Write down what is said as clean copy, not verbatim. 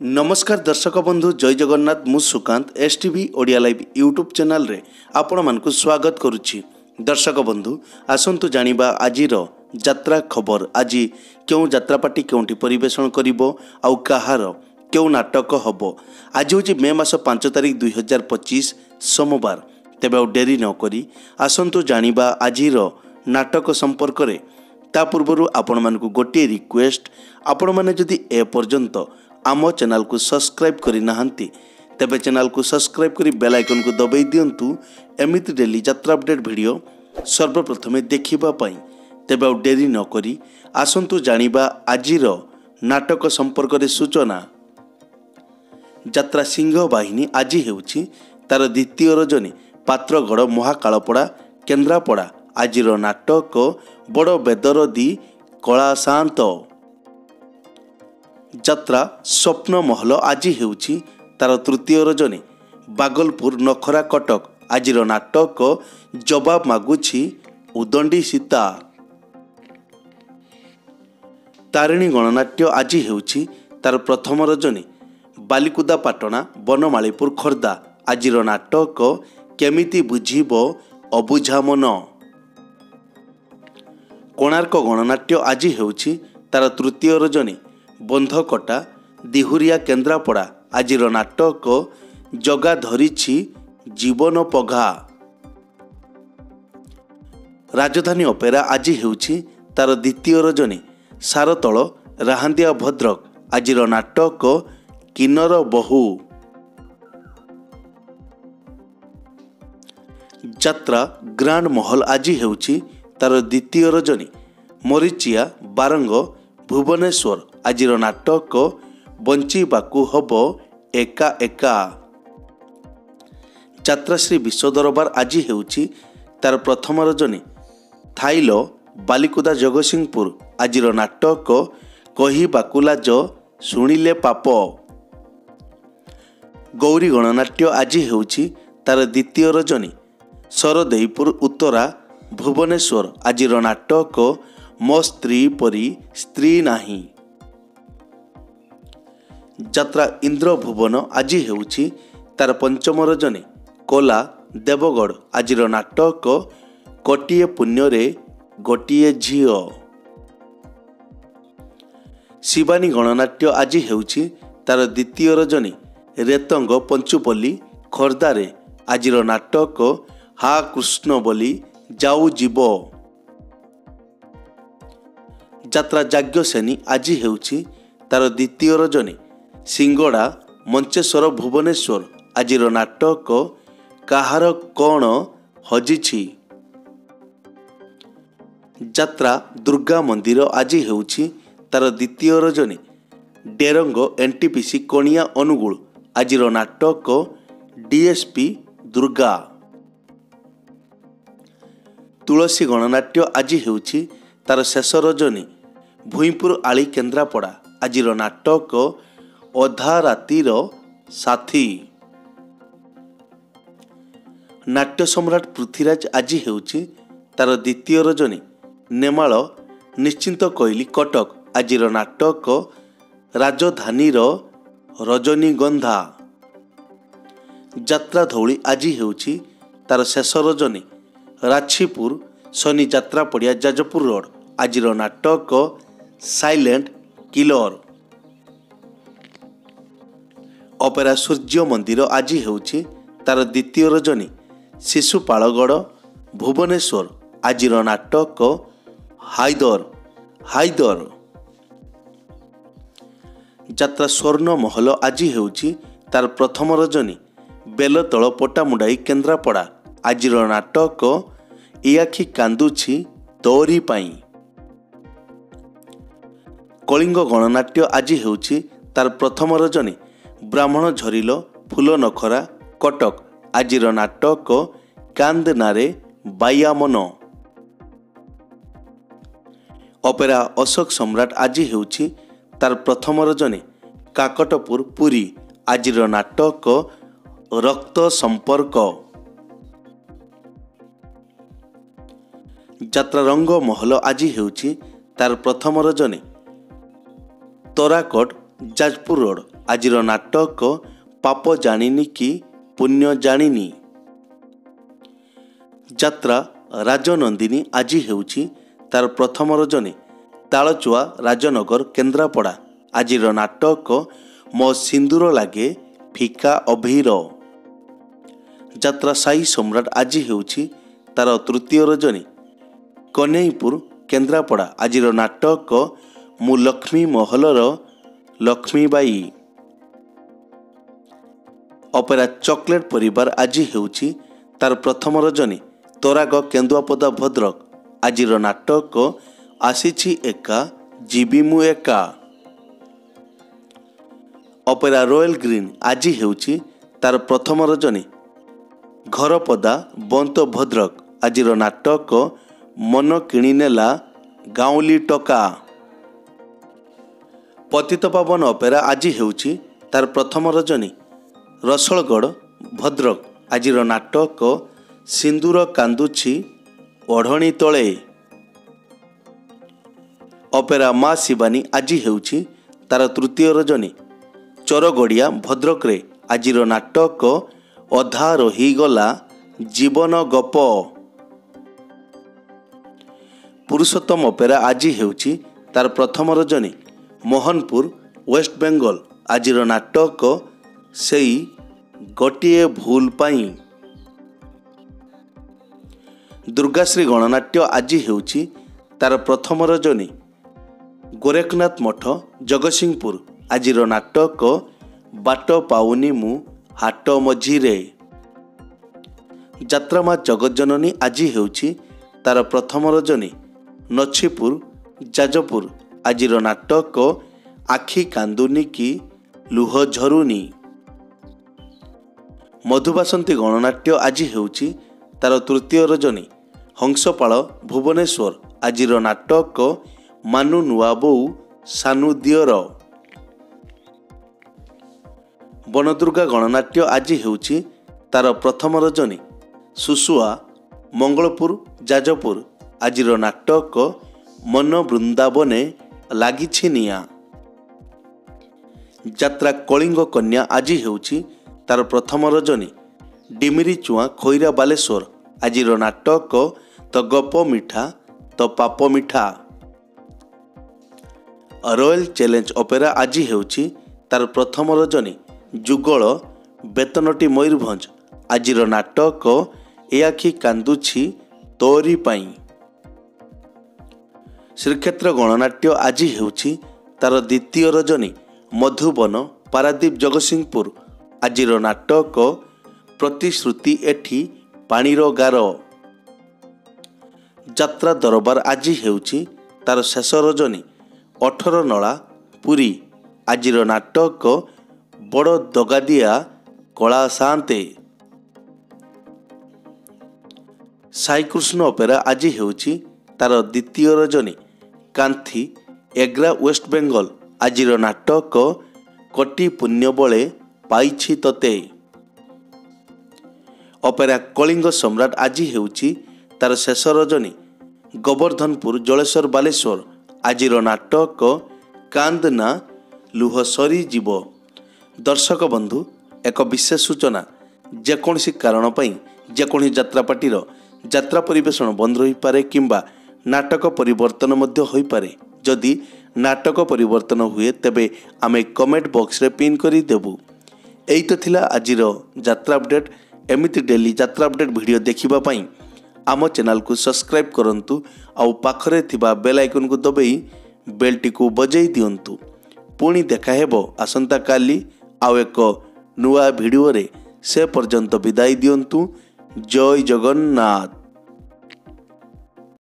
नमस्कार दर्शक बंधु जय जगन्नाथ मु Sukant STV Odia live YouTube channel रे आपण मानकु स्वागत करुछि। दर्शक बंधु आसंतु जानिबा आजिर यात्रा खबर। आज क्यों यात्रा पार्टी क्योंटी परिवेषण करिवो आउ कहार क्यों नाटक हबो। आज होछि मे मास 5 तारिख 2025 सोमवार। तेबे डेरी न करी आसंतु जानिबा आजिर नाटक संपर्क रे। ता पूर्वरु आपण मानकु गोटे रिक्वेस्ट, आपण माने जदि ए पर्यंत आम चैनल को सब्सक्राइब करि नाहंती तेबे चैनल को सब्सक्राइब करी बेल आइकन को दबाई दियंतु एमिति डेली यात्रा अपडेट वीडियो सर्वप्रथमे देखिबा पई। तेबे डेरी न करी आसंतु जानिबा आजिर नाटक संपर्क रे सूचना। यात्रा सिंह बाहिनी आज हेउछि तार द्वितीय रजनी पात्रगढ़ महाकालपड़ा केन्द्रापड़ा। आजिर नाटक बड़ बेदरदी कला शांत। यात्रा स्वप्न महल आज हेउछि तार तृतीय रजनी बागलपुर नखरा कटक। आजिर नाटक जवाब मागुछि उदंडी सीता। तारिणी गणनाट्य आज हेउछि तार प्रथम रजनी बालिकुदा पाटना बनमालीपुर खोर्धा। आजिर नाटक केमिति बुझिबो अबुझा मन। कोणार्क गणनाट्य आज हेउछि तार तृतीय रजनी बंधकटा दिहुरिया केन्द्रापड़ा। आजिर नाटक जगा धरिछि जीवन पघा। राजधानी अपेरा आज हेउछि तार द्वितीय रजनी सारतल राहांदिया भद्रक। आजिर नाटक किन्नर बहु। यात्रा ग्रांड महल आज हेउछि तार द्वितीय रजनी मरीचिया बारंग भुवनेश्वर। आजिर नाटक बंचिबाकू हबो एका एका। यात्रा श्री विश्व दरबार आज हेउछि तार प्रथम रजनी थाइल बालिकुदा जगतसिंहपुर। आजिर नाटक कहिबाकू लाज शुणिले पाप। गौरी गणनाट्य आज हेउछि तार द्वितीय रजनी सरदेईपुर उत्तरा भुवनेश्वर। आजिर नाटक मो स्त्री परी स्त्री नाही। यात्रा इंद्र भुवन आज हेउछि तार पंचम रजनी कोला देवगढ़। आजिर नाटक कोटिए पुण्य रे गोटिए झियो। शिवानी गणनाट्य आज हेउछि तार द्वितीय रजनी रेतंग पंचुपल्ली खोर्धा रे। आजिर नाटक हा कृष्ण बोली जाऊ जीव। यात्रा जाज्ञसेनी आज हेउछि तार द्वितीय रजनी सिंगड़ा मंचेश्वर भुवनेश्वर। आजिर नाटक काहार कौन हजिछि। यात्रा दुर्गा मंदिर आज हेउछि तार द्वितीय रजनी डेरंग एनटीपीसी कोणिया अनुगुल। आजिर नाटक डीएसपी दुर्गा। तुलसी गणनाट्य आज हेउछि तार शेष रजनी भुईपुर आली केन्द्रापड़ा। आजिर नाटक अधा रातिर साथी। नाट्य सम्राट पृथ्वीराज आज हेउछि तार द्वितीय रजनी नेमाल निश्चिंत कोइली कटक। आजिर नाटक राजधानीर रजनीगंधा। यात्रा धौली आज हेउछि तार शेष रजनी राछीपुर शनि यात्रा पड़िया जाजपुर रोड। आजिर नाटक साइलेंट किलर। अपेरा सूर्य मंदिर आज हेउछि तार द्वितीय रजनी शिशुपालगढ़ भुवनेश्वर। आजिर नाटक हाइदर हाइदर। यात्रा स्वर्ण महल आज हेउछि तार प्रथम रजनी बेलतल पोटामुंडाई केन्द्रापड़ा। आजिर नाटक इयाखी कांदुछि तोरी पाई। कलिंग गणनाट्य आज हेउछि तार प्रथम रजनी ब्राह्मण झरिल फूल नखरा कटक। आजिर नाटक कांद नारे बायामन। अपेरा अशोक सम्राट आज हेउछि तार प्रथम रजनी काकटपुर पुरी। आजिर नाटक रक्त संपर्क। यात्रा रंग महल आज हेउछि तार प्रथम रजनी तोराकोट ଯାଜପୁର ରୋଡ଼। ଆଜିର ନାଟକ ପାପ ଜାଣିନି କି ପୁଣ୍ୟ ଜାଣିନି। ଯାତ୍ରା ରାଜନନ୍ଦିନୀ ଆଜି ହେଉଛି ତାର ପ୍ରଥମ ରଜନୀ। ତାଳଚୁଆ ରାଜନଗର କେନ୍ଦ୍ରାପଡ଼ା। ଆଜିର ନାଟକ ମୋ ସିନ୍ଦୁର ଲାଗେ ଫିକା ଅଭୀର। ଯାତ୍ରା ସାଇ ସମ୍ରାଟ ଆଜି ହେଉଛି ତାର ତୃତୀୟ ରଜନୀ। କହ୍ନେଇପୁର କେନ୍ଦ୍ରାପଡ଼ା। ଆଜିର ନାଟକ ମୁଁ ଲକ୍ଷ୍ମୀ ମହଲର ଲକ୍ଷ୍ମୀବାଇ। ଅପେରା ଚକୋଲେଟ୍ ପରିବାର ଆଜି ହେଉଛି ତାର ପ୍ରଥମ ରଜନୀ। ତରାଗ କେନ୍ଦୁଆପଦା ଭଦ୍ରକ। ଆଜିର ନାଟକ ଆସିଛି ଏକା ଯିବି ମୁଁ ଏକା। ଅପେରା ରୟାଲ ଗ୍ରୀନ୍ ଆଜି ହେଉଛି ତାର ପ୍ରଥମ ରଜନୀ। ଘରପଦା ବନ୍ତ ଭଦ୍ରକ। ଆଜିର ନାଟକ ମନ କିଣିନେଲା ଗାଉଁଲି ଟକା। ପତିତପାବନ ଅପେରା ଆଜି ହେଉଛି ତାର ପ୍ରଥମ ରଜନୀ। ରସଲଗଡ଼ ଭଦ୍ରକ। ଆଜିର ନାଟକ ସିନ୍ଦୁର କାନ୍ଦୁଛି ଓଢ଼ଣୀ ତଳେ। ଅପେରା ମା ଶିବାନୀ ଆଜି ହେଉଛି ତାର ତୃତୀୟ ରଜନୀ। ଚରଗଡ଼ିଆ ଭଦ୍ରକରେ। ଆଜିର ନାଟକ ଅଧା ରହିଗଲା ଜୀବନ ଗପ। ପୁରୁଷୋତ୍ତମ ଅପେରା ଆଜି ହେଉଛି ତାର ପ୍ରଥମ ରଜନୀ। ମୋହନପୁର ୱେଷ୍ଟବେଙ୍ଗଲ। ଆଜିର ନାଟକ ସେଇ ଗୋଟିଏ ଭୁଲ ପାଇଁ। ଦୁର୍ଗାଶ୍ରୀ ଗଣନାଟ୍ୟ ଆଜି ହେଉଛି ତାର ପ୍ରଥମ ରଜନୀ। ଗୋରେଖନାଥ ମଠ ଜଗତସିଂହପୁର। ଆଜିର ନାଟକ ବାଟ ପାଉନି ମୁଁ ହାଟ ମଝିରେ। ଯାତ୍ରାମା ଜଗତଜନନୀ ଆଜି ହେଉଛି ତାର ପ୍ରଥମ ରଜନୀ। ନଛିପୁର ଯାଜପୁର। ଆଜିର ନାଟକ ଆଖି କାନ୍ଦୁନି କି ଲୁହ ଝରୁନି। ମଧୁବାସନ୍ତୀ ଗଣନାଟ୍ୟ ଆଜି ହେଉଛି ତାର ତୃତୀୟ ରଜନୀ। ହଂସପାଳ ଭୁବନେଶ୍ୱର। ଆଜିର ନାଟକ ମାନୁ ନୂଆ ବୋଉ ସାନୁ ଦିଅର। ବନଦୁର୍ଗା ଗଣନାଟ୍ୟ ଆଜି ହେଉଛି ତାର ପ୍ରଥମ ରଜନୀ। ସୁସୁଆ ମଙ୍ଗଳପୁର ଯାଜପୁର। ଆଜିର ନାଟକ ମନ ବୃନ୍ଦାବନେ ଲାଗିଛି ନିଆଁ। ଯାତ୍ରା କଳିଙ୍ଗ କନ୍ୟା ଆଜି ହେଉଛି ତାର ପ୍ରଥମ ରଜନୀ। ଡିମିରି ଚୁଆଁ ଖଇରା ବାଲେଶ୍ୱର। ଆଜିର ନାଟକ ତ ଗପ ମିଠା ତ ପାପ ମିଠା। ରୟାଲ ଚ୍ୟାଲେଞ୍ଜ ଅପେରା ଆଜି ହେଉଛି ତାର ପ୍ରଥମ ରଜନୀ। ଯୁଗଳ ବେତନଟି ମୟୂରଭଞ୍ଜ। ଆଜିର ନାଟକ ଏ ଆଖି କାନ୍ଦୁଛି ତୋରି ପାଇଁ। ଶ୍ରୀକ୍ଷେତ୍ର ଗଣନାଟ୍ୟ ଆଜି ହେଉଛି ତାର ଦ୍ୱିତୀୟ ରଜନୀ। ମଧୁବନ ପାରାଦୀପ ଜଗତସିଂହପୁର। ଆଜିର ନାଟକ ପ୍ରତିଶ୍ରୁତି ଏଠି ପାଣିର ଗାର। ଯାତ୍ରା ଦରବାର ଆଜି ହେଉଛି ତାର ଶେଷ ରଜନୀ। 18 ନଳା ପୁରୀ। ଆଜିର ନାଟକ ବଡ଼ ଦଗାଦିଆ କଳା ସାନ୍ତେ। ସାଇକୃଷ୍ଣ ଅପେରା ଆଜି ହେଉଛି ତାର ଦ୍ୱିତୀୟ ରଜନୀ। କାନ୍ଥି ଏଗ୍ରା ୱେଷ୍ଟବେଙ୍ଗଲ। ଆଜିର ନାଟକ କୋଟି ପୁଣ୍ୟ ବଳେ ପାଇଛି ତତେ। ଅପେରା କଳିଙ୍ଗ ସମ୍ରାଟ ଆଜି ହେଉଛି ତାର ଶେଷ ରଜନୀ। ଗୋବର୍ଦ୍ଧନପୁର ଜଳେଶ୍ୱର ବାଲେଶ୍ୱର। ଆଜିର ନାଟକ କାନ୍ଦ ନା ଲୁହ ସରିଯିବ। ଦର୍ଶକ ବନ୍ଧୁ, ଏକ ବିଶେଷ ସୂଚନା। ଯେକୌଣସି କାରଣ ପାଇଁ ଯେକୌଣସି ଯାତ୍ରାପାର୍ଟିର ଯାତ୍ରା ପରିବେଷଣ ବନ୍ଦ ରହିପାରେ କିମ୍ବା ନାଟକ ପରିବର୍ତ୍ତନ ମଧ୍ୟ ହୋଇପାରେ। ଯଦି ନାଟକ ପରିବର୍ତ୍ତନ ହୁଏ ତେବେ ଆମେ କମେଣ୍ଟ ବକ୍ସରେ ପିନ୍ କରିଦେବୁ। ଏଇ ତ ଥିଲା ଆଜିର ଯାତ୍ରା ଅପଡେଟ୍। ଏମିତି ଡେଲି ଯାତ୍ରା ଅପଡେଟ୍ ଭିଡ଼ିଓ ଦେଖିବା ପାଇଁ ଆମ ଚ୍ୟାନେଲକୁ ସବସ୍କ୍ରାଇବ୍ କରନ୍ତୁ ଆଉ ପାଖରେ ଥିବା ବେଲ୍ ଆଇକନ୍କୁ ଦବାଇ ବେଲ୍ଟିକୁ ବଜାଇ ଦିଅନ୍ତୁ। ପୁଣି ଦେଖା ହେବ ଆସନ୍ତାକାଲି ଆଉ ଏକ ନୂଆ ଭିଡ଼ିଓରେ। ସେ ପର୍ଯ୍ୟନ୍ତ ବିଦାୟ ଦିଅନ୍ତୁ। ଜୟ ଜଗନ୍ନାଥ।